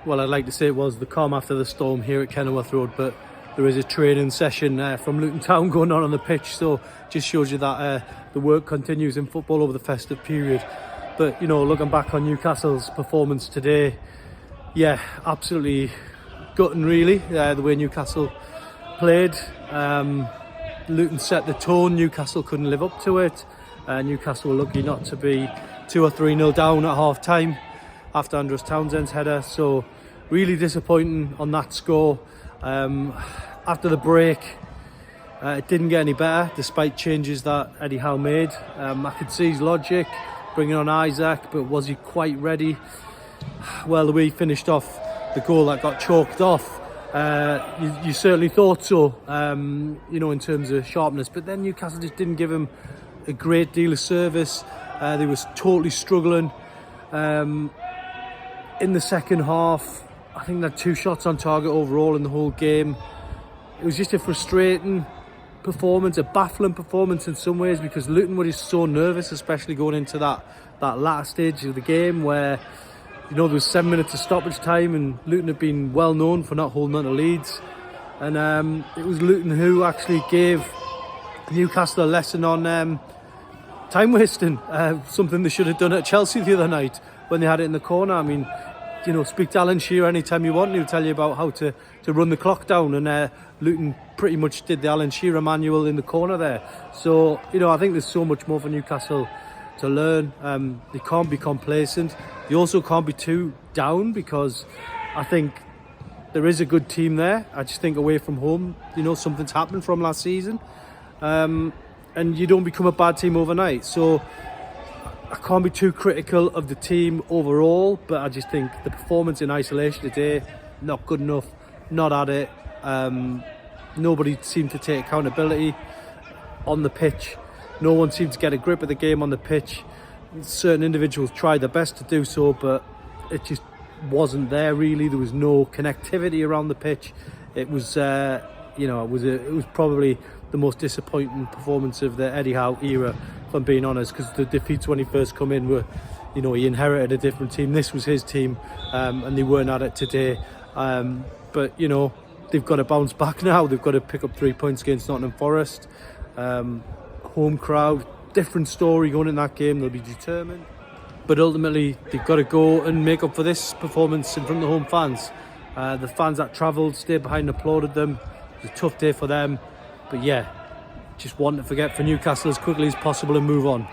well, I'd like to say it was the calm after the storm here at Kenilworth Road, but there is a training session from Luton Town going on the pitch, so just shows you that the work continues in football over the festive period. But, you know, looking back on Newcastle's performance today, yeah, absolutely gutting really, the way Newcastle played. Luton set the tone, Newcastle couldn't live up to it. Newcastle were lucky not to be 2 or 3-0 down at half time after Andros Townsend's header, so really disappointing on that score. After the break, it didn't get any better despite changes that Eddie Howe made. I could see his logic, bringing on Isaac, but was he quite ready? Well, the way he finished off the goal that got chalked off, you certainly thought so, you know, in terms of sharpness, but then Newcastle just didn't give him a great deal of service. They was totally struggling. In the second half, I think they had 2 shots on target overall in the whole game. It was just a frustrating performance, a baffling performance in some ways, because Luton were just so nervous, especially going into that latter stage of the game where, you know, there was 7 minutes of stoppage time and Luton had been well known for not holding on to leads. And it was Luton who actually gave Newcastle a lesson on time wasting, something they should have done at Chelsea the other night when they had it in the corner. I mean, you know, speak to Alan Shearer anytime you want, he'll tell you about how to run the clock down, and Luton pretty much did the Alan Shearer manual in the corner there. So, you know, I think there's so much more for Newcastle to learn. They can't be complacent. They also can't be too down, because I think there is a good team there. I just think away from home, you know, something's happened from last season. And you don't become a bad team overnight. So I can't be too critical of the team overall, but I just think the performance in isolation today, not good enough, not at it. Nobody seemed to take accountability on the pitch. No one seemed to get a grip of the game on the pitch. Certain individuals tried their best to do so, but it just wasn't there really. There was no connectivity around the pitch. It was, you know, it was probably the most disappointing performance of the Eddie Howe era, if I'm being honest, because the defeats when he first come in were, you know, he inherited a different team. This was his team, and they weren't at it today. But, you know, they've got to bounce back now. They've got to pick up 3 points against Nottingham Forest. Home crowd, different story going in that game. They'll be determined. But ultimately, they've got to go and make up for this performance in front of the home fans. The fans that travelled, stayed behind and applauded them. It was a tough day for them. But yeah, just want to forget for Newcastle as quickly as possible and move on.